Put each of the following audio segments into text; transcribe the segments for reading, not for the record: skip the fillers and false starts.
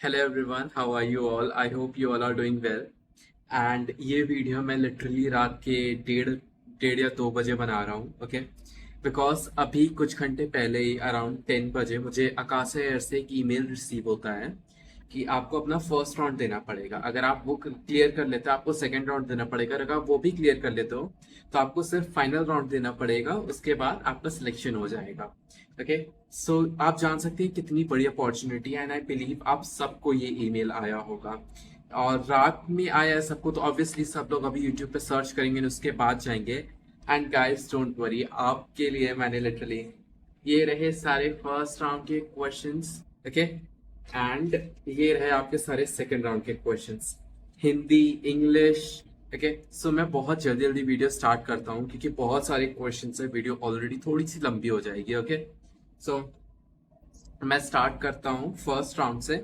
Hello everyone, how are you all? I hope you all are doing well. And ये video मैं literally रात के डेढ़ डेढ़ या 2 बजे बना रहा हूँ, ओके। बिकॉज अभी कुछ घंटे पहले ही अराउंड 10 बजे मुझे आकाश एयर से एक ईमेल रिसीव होता है कि आपको अपना फर्स्ट राउंड देना पड़ेगा। अगर आप वो क्लियर कर लेते हो आपको सेकेंड राउंड देना पड़ेगा, अगर आप वो भी क्लियर कर लेते हो तो आपको सिर्फ फाइनल राउंड देना पड़ेगा, उसके बाद आपका सिलेक्शन हो जाएगा। ओके। सो आप जान सकते हैं कितनी बड़ी अपॉर्चुनिटी है, एंड आई बिलीव आप सबको ये ईमेल आया होगा और रात में आया है सबको, तो ऑब्वियसली सब लोग अभी यूट्यूब पे सर्च करेंगे और उसके बाद जाएंगे। एंड गाइस डोंट वरी, आपके लिए मैंने लिटरली ये रहे सारे फर्स्ट राउंड के क्वेश्चंस, ओके। एंड ये रहे आपके सारे सेकंड राउंड के क्वेश्चंस, हिंदी, इंग्लिश, ओके। सो मैं बहुत जल्दी जल्दी वीडियो स्टार्ट करता हूँ क्योंकि बहुत सारे क्वेश्चंस है, वीडियो ऑलरेडी थोड़ी सी लंबी हो जाएगी, ओके। सो मैं स्टार्ट करता हूँ फर्स्ट राउंड से।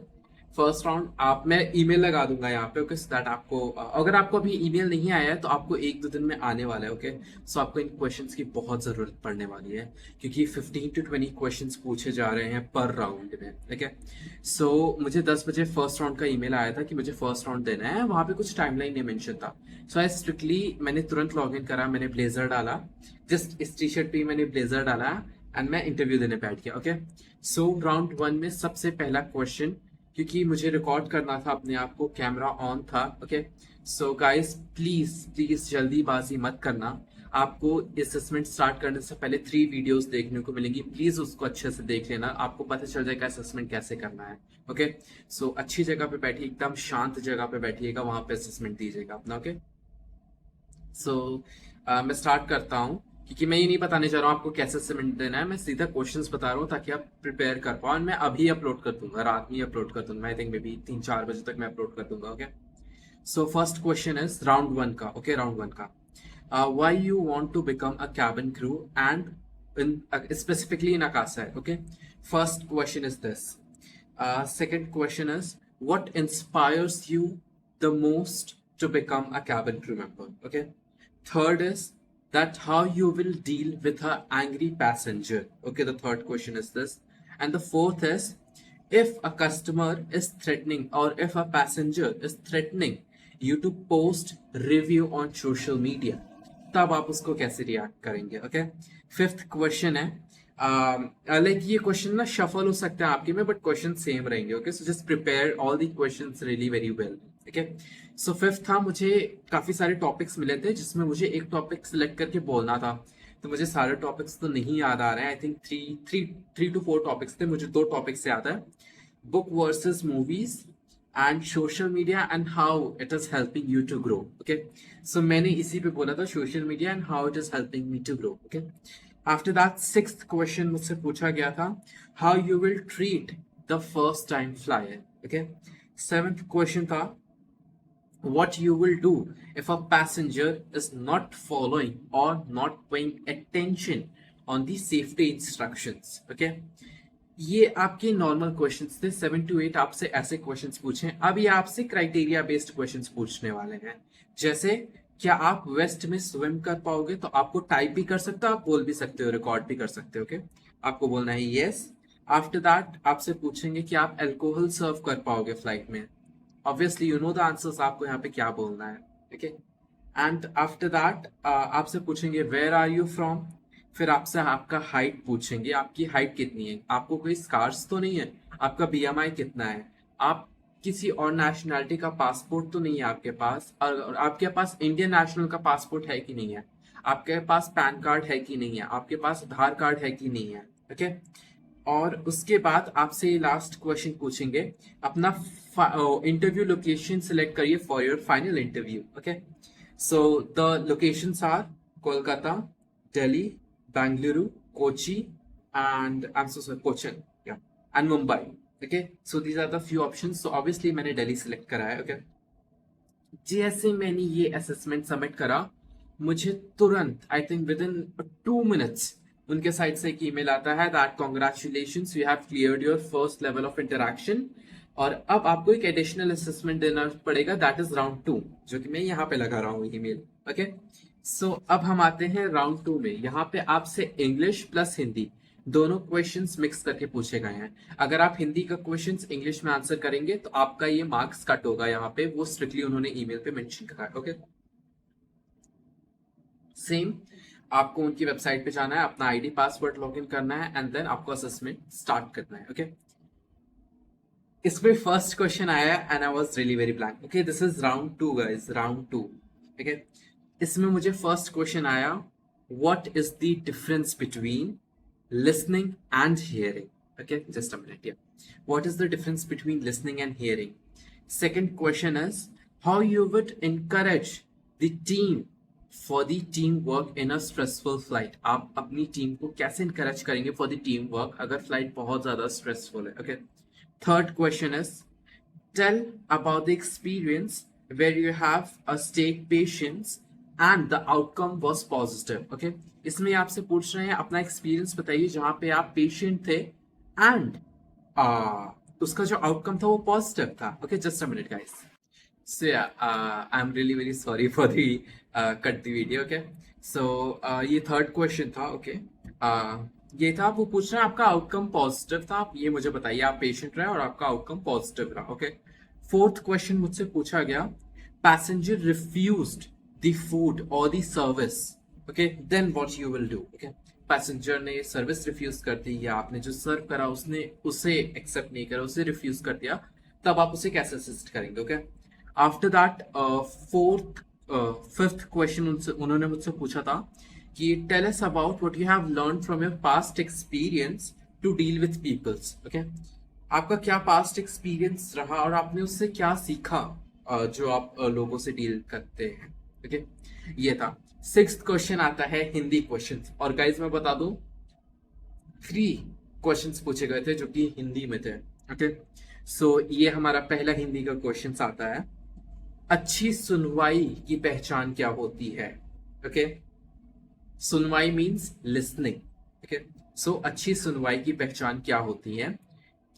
फर्स्ट राउंड आप मैं ईमेल लगा दूंगा यहाँ पे, ओके, सो दैट आपको अगर आपको अभी ईमेल नहीं आया है तो आपको 1-2 दिन में आने वाला है, ओके। सो आपको इन क्वेश्चंस की बहुत ज़रूरत पड़ने वाली है क्योंकि 15 to 20 क्वेश्चंस पूछे जा रहे हैं पर राउंड में, ठीक है। सो मुझे 10 बजे फर्स्ट राउंड का ईमेल आया था कि मुझे फर्स्ट राउंड देना है, वहाँ पे कुछ टाइमलाइन नहीं मेंशन था। सो आई स्ट्रिक्टली मैंने तुरंत लॉग इन करा, मैंने ब्लेजर डाला, जस्ट इस टी शर्ट पे ही मैंने ब्लेजर डाला एंड मैं इंटरव्यू देने बैठ गया, ओके। सो राउंड 1 में सबसे पहला क्वेश्चन, क्योंकि मुझे रिकॉर्ड करना था अपने आप को, कैमरा ऑन था, okay. So guys please please जल्दीबाजी मत करना। आपको असेसमेंट स्टार्ट करने से पहले 3 वीडियोस देखने को मिलेंगी, प्लीज उसको अच्छे से देख लेना, आपको पता चल जाएगा असेसमेंट कैसे करना है, ओके। सो अच्छी जगह पे बैठिए, एकदम शांत जगह पे बैठिएगा, वहां पे असेसमेंट दीजिएगा अपना, ओके। सो मैं स्टार्ट करता हूँ क्योंकि मैं ये नहीं बताने जा रहा हूँ आपको कैसे असाइनमेंट देना है, मैं सीधा क्वेश्चंस बता रहा हूँ ताकि आप प्रिपेयर कर पाओ। मैं अभी अपलोड कर दूंगा, रात में ही अपलोड कर दूंगा, आई थिंक मे बी 3-4 बजे तक मैं अपलोड कर दूंगा, okay. So first question is round 1 का, ओके, राउंड 1 का। Why you want to become a cabin crew and in specifically in Akasa, okay. First question is this. Second question is, what inspires you the most to become a cabin crew member, okay. Third is that how you will deal with a angry passenger, okay, the third question is this. And the fourth is, if a customer is threatening or if a passenger is threatening you to post review on social media, तब आप उसको कैसे react करेंगे, okay. Fifth question है, like ये question ना shuffle हो सकते हैं आपके में, बट क्वेश्चन सेम रहेंगे, okay. So just prepare all the questions really very well, okay. So fifth था, मुझे काफी सारे टॉपिक्स मिले थे जिसमें मुझे एक टॉपिक सिलेक्ट करके बोलना था, तो मुझे सारे टॉपिक्स तो नहीं याद आ रहे हैं। I think three two four topics थे, मुझे 2 टॉपिक्स याद है, book versus movies and social media and how it is helping you to grow, okay. So मैंने इसी पे बोला था, social media and how it is helping me to grow, okay. After that sixth question मुझसे पूछा गया था, how you will treat the first time flyer, okay. Seventh question था, what you will do if a passenger is not following or not paying attention on the safety instructions, okay. ये आपके normal questions थे, 7 to 8 आपसे ऐसे questions पूछे। अब ये आपसे क्राइटेरिया बेस्ड क्वेश्चंस पूछने वाले हैं, जैसे क्या आप वेस्ट में स्विम कर पाओगे, तो आपको टाइप भी कर सकते हो, आप बोल भी सकते हो, रिकॉर्ड भी कर सकते हो, ओके। आपको बोलना है यस। आफ्टर दैट आपसे पूछेंगे कि आप अल्कोहल सर्व कर पाओगे फ्लाइट में, obviously you know the answers, आपको यहाँ पे क्या बोलना है, ओके। एंड आफ्टर दैट आपसे पूछेंगे वेयर आर यू फ्रॉम, फिर आपसे आपका हाइट पूछेंगे, आपकी हाइट कितनी है, आपको कोई स्कार्स तो नहीं है, आपका बीएमआई कितना है, आप किसी और नेशनैलिटी का पासपोर्ट तो नहीं है आपके पास, और आपके पास इंडियन नेशनल का पासपोर्ट है कि नहीं है, आपके पास पैन कार्ड है कि नहीं है, आपके पास आधार कार्ड है कि नहीं है, ओके। और उसके बाद आपसे लास्ट क्वेश्चन पूछेंगे, अपना इंटरव्यू लोकेशन सिलेक्ट करिए for your final interview, okay. So the locations are Kolkata, Delhi, Bangalore, Kochi, and I'm so sorry, Cochin, yeah, and Mumbai. Okay, so these are the few options. So obviously मैंने Delhi select करा है, okay. जैसे मैंने ये assessment submit करा, मुझे तुरंत I think with in 2 minutes उनके साइड से एक ईमेल आता है that congratulations you have cleared your first level of interaction, और अब आपको एक एडिशनल असेसमेंट देना पड़ेगा, दैट इज राउंड 2, जो कि मैं यहाँ पे लगा रहा हूँ ईमेल, ओके। सो अब हम आते हैं राउंड 2 में। यहाँ पे आपसे इंग्लिश प्लस हिंदी दोनों क्वेश्चंस मिक्स करके पूछे गए हैं। अगर आप हिंदी का क्वेश्चंस इंग्लिश में आंसर करेंगे तो आपका ये मार्क्स कट होगा, यहाँ पे वो स्ट्रिक्टली उन्होंने ईमेल पे मेंशन करा है। ओके, सेम आपको उनकी वेबसाइट पे जाना है, अपना आईडी पासवर्ड लॉगिन करना है एंड देन आपको असेसमेंट स्टार्ट करना है। ओके, इसमें फर्स्ट क्वेश्चन आया and I was really very blank. Okay, this is round 2 guys, round 2। Okay, इसमें मुझे फर्स्ट क्वेश्चन आया, what is the difference between listening and hearing? Okay, just a minute. Yeah, what is the difference between listening and hearing? Second question is, how you would encourage the team for the teamwork in a stressful flight? आप अपनी team को कैसे encourage करेंगे for the teamwork अगर flight बहुत ज़्यादा stressful है? Okay. Third question is, tell about the experience where you have a stayed patience and the outcome was positive. Okay, इसमें आपसे पूछ रहे हैं अपना एक्सपीरियंस बताइए जहां पे आप पेशेंट थे एंड उसका जो आउटकम था वो पॉजिटिव था। Okay, just a minute guys. So I am really very sorry for the cut the video. Okay, so ये थर्ड क्वेश्चन था। ओके, ये था, वो पूछ रहे हैं आपका आउटकम पॉजिटिव था, आप ये मुझे बताइए आप पेशेंट रहे और आपका आउटकम पॉजिटिव रहा। ओके, फोर्थ क्वेश्चन मुझसे पूछा गया, पैसेंजर रिफ्यूज्ड द फूड और the service. Okay, then what you will do? Okay, passenger ने सर्विस रिफ्यूज कर दी या आपने जो सर्व करा उसने उसे एक्सेप्ट नहीं करा, उसे रिफ्यूज कर दिया, तब आप उसे कैसे असिस्ट करेंगे? Okay, after that fifth question उन्होंने मुझसे पूछा था कि tell us about what you have learn from your past experience to deal with peoples. Okay, आपका क्या पास्ट एक्सपीरियंस रहा और आपने उससे क्या सीखा जो आप लोगों से डील करते हैं। ओके, ये था। सिक्स्थ क्वेश्चन आता है हिंदी क्वेश्चन, और गाइज मैं बता दूं 3 क्वेश्चंस पूछे गए थे जो कि हिंदी में थे। ओके, सो ये हमारा पहला हिंदी का क्वेश्चन आता है, अच्छी सुनवाई की पहचान क्या होती है? ओके, सुनवाई मीन्स लिसनिंग। ओके, सो अच्छी सुनवाई की पहचान क्या होती है?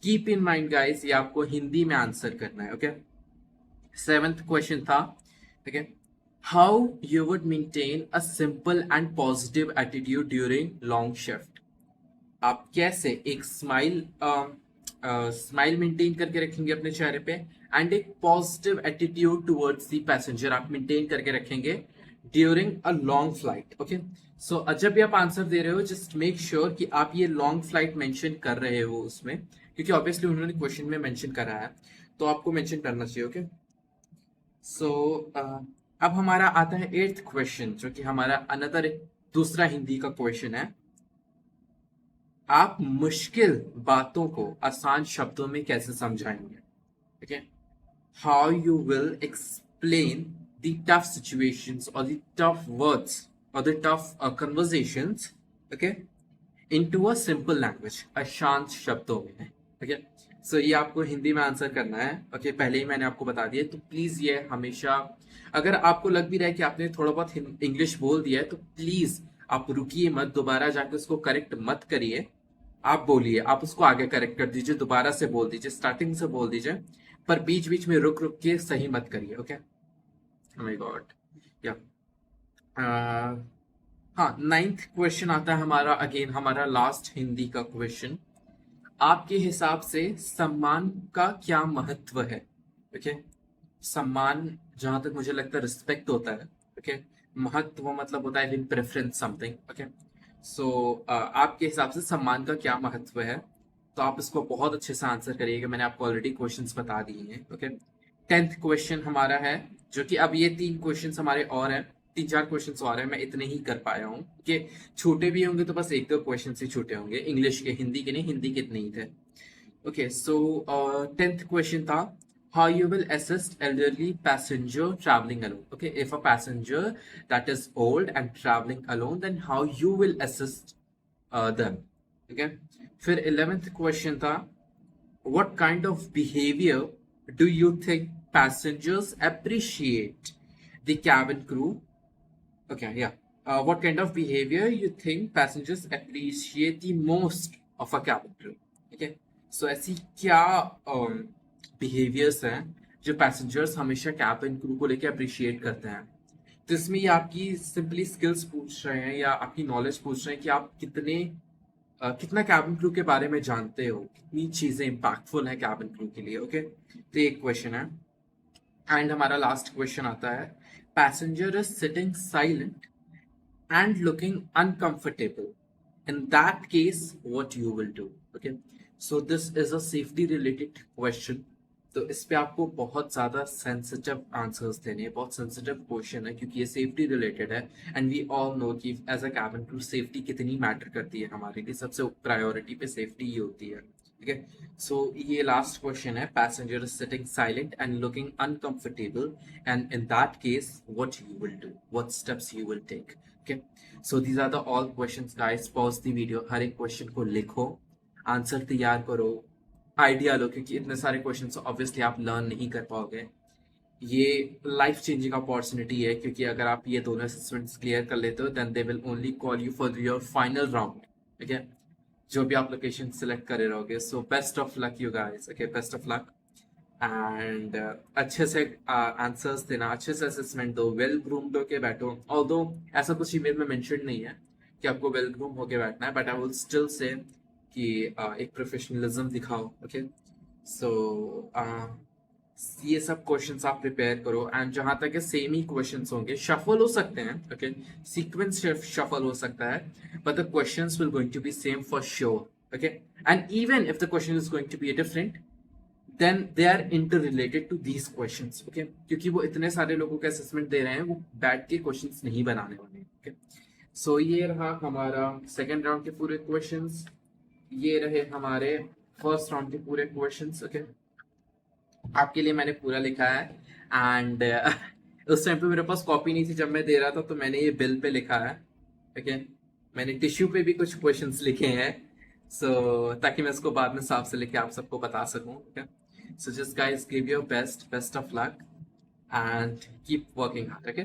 कीप इन माइंड गाइस, ये आपको हिंदी में आंसर करना है। ओके, सेवेंथ क्वेश्चन था, okay, how you would maintain a simple and positive attitude during long shift? आप कैसे एक स्माइल मेंटेन करके रखेंगे अपने चेहरे पे एंड एक positive attitude towards the passenger आप मेंटेन करके रखेंगे during a long flight. Okay, so जब भी आप आंसर दे रहे हो जस्ट मेक श्योर कि आप ये लॉन्ग फ्लाइट मेंशन कर रहे हो उसमें, क्योंकि ऑब्वियसली उन्होंने क्वेश्चन में मेंशन करा है तो आपको मेंशन करना चाहिए। ओके, सो अब हमारा आता है 8th क्वेश्चन जो कि हमारा अनदर दूसरा हिंदी का क्वेश्चन है, आप मुश्किल बातों को आसान शब्दों में कैसे समझाएंगे? Okay, how you will explain the tough situations और द टफ वर्ड्स और the tough conversations, okay, into a simple language, शांत शब्दों में। ओके, सो ये आपको हिंदी में आंसर करना है। ओके, पहले ही मैंने आपको बता दिया, तो प्लीज ये हमेशा, अगर आपको लग भी रहा है कि आपने थोड़ा बहुत इंग्लिश बोल दिया है तो प्लीज आप रुकिए मत, दोबारा जाके उसको करेक्ट मत करिए, आप बोलिए, आप उसको आगे करेक्ट कर दीजिए, दोबारा से बोल दीजिए, स्टार्टिंग से बोल दीजिए, पर बीच बीच में रुक रुक के सही मत करिए। Okay, my God. या हाँ, 9th क्वेश्चन आता है हमारा, अगेन हमारा लास्ट हिंदी का क्वेश्चन, आपके हिसाब से सम्मान का क्या महत्व है? ओके, सम्मान जहां तक मुझे लगता है रिस्पेक्ट होता है। ओके, महत्व मतलब होता है प्रेफरेंस समथिंग। ओके, सो आपके हिसाब से सम्मान का क्या महत्व है? तो आप इसको बहुत अच्छे से आंसर करिएगा, मैंने आपको ऑलरेडी क्वेश्चंस बता दिए हैं। ओके, 10th क्वेश्चन हमारा है, जो कि अब ये 3 क्वेश्चंस हमारे और हैं, 3-4 क्वेश्चंस और हैं, मैं इतने ही कर पाया हूँ कि छोटे भी होंगे तो बस 1-2 क्वेश्चन ही छूटे होंगे, इंग्लिश के, हिंदी के नहीं, हिंदी के इतने ही थे। ओके, सो 10th क्वेश्चन था, how you will assist elderly passenger traveling alone. Okay, if a passenger that is old and traveling alone, then how you will assist them. Okay, फिर 11th क्वेश्चन था, what kind of behavior do you think passengers appreciate the cabin crew? Okay, yeah. What kind of behavior you think passengers appreciate the most of a cabin crew? Okay, so ऐसी क्या behaviours हैं जो passengers हमेशा cabin crew को लेके appreciate करते हैं? तो इसमें ये आपकी सिंपली स्किल्स पूछ रहे हैं या आपकी नॉलेज पूछ रहे हैं कि आप कितने कितना कैबिन क्रू के बारे में जानते हो, कितनी चीजें इम्पैक्टफुल है कैबिन क्रू के लिए। ओके, तो ये एक क्वेश्चन है। एंड हमारा लास्ट क्वेश्चन आता है, passenger is sitting silent and looking uncomfortable. In that case, what you will do? Okay, so this is a safety related question. तो इस पे आपको बहुत ज़्यादा सेंसिटिव आंसर्स देने हैं, बहुत सेंसिटिव क्वेश्चन है क्योंकि ये सेफ्टी रिलेटेड है। एंड वी ऑल नो कि as a cabin crew safety कितनी मैटर करती है हमारे लिए, सबसे प्रायोरिटी पे सेफ्टी ही होती है। ठीक है, सो ये लास्ट क्वेश्चन है, passenger is sitting silent and looking uncomfortable, and in that case what you will do, what steps you will take. Okay, so these are the all questions guys. Pause the video, हर एक question को लिखो, answer तैयार करो, idea लो, क्योंकि इतने सारे questions obviously आप लर्न नहीं कर पाओगे। ये लाइफ चेंजिंग अपॉर्चुनिटी है क्योंकि अगर आप ये दोनों असेसमेंट्स क्लियर कर लेते हो then they will only call you for your final round. ठीक है, जो भी आप लोकेशन सिलेक्ट करे रहोगे। So best of luck you guys. Okay, best of luck and अच्छे से आंसर्स देना, अच्छे से असेसमेंट दो, वेल ग्रूम्ड होके बैठो। ऑल्दो ऐसा कुछ ईमेल में मेंशन नहीं है कि आपको वेल ग्रूम होके बैठना है, but I will still say कि एक प्रोफेशनलिज्म दिखाओ। ओके, सो ये सब क्वेश्चंस आप प्रिपेयर करो। एंड जहां तक है सेम ही क्वेश्चंस होंगे, शफल हो सकते हैं। ओके, सीक्वेंस शफल हो सकता है, but the questions will going to be same for sure. Okay, and even if the question is going to be different then they are inter related to these questions. Okay, क्योंकि वो इतने सारे लोगों के assessment दे रहे हैं, वो बैठ के क्वेश्चंस नहीं बनाने वाले। ओके, सो ये रहा हमारा सेकेंड राउंड के पूरे क्वेश्चंस, ये रहे हमारे फर्स्ट राउंड के पूरे क्वेश्चंस। ओके, आपके लिए मैंने पूरा लिखा है। एंड उस टाइम पे मेरे पास कॉपी नहीं थी जब मैं दे रहा था, तो मैंने ये बिल पे लिखा है। ओके, मैंने टिश्यू पे भी कुछ क्वेश्चंस लिखे हैं, सो ताकि मैं इसको बाद में साफ से लिख के आप सबको बता सकूं। Okay, so just guys give your best, best of luck and keep working hard. Okay.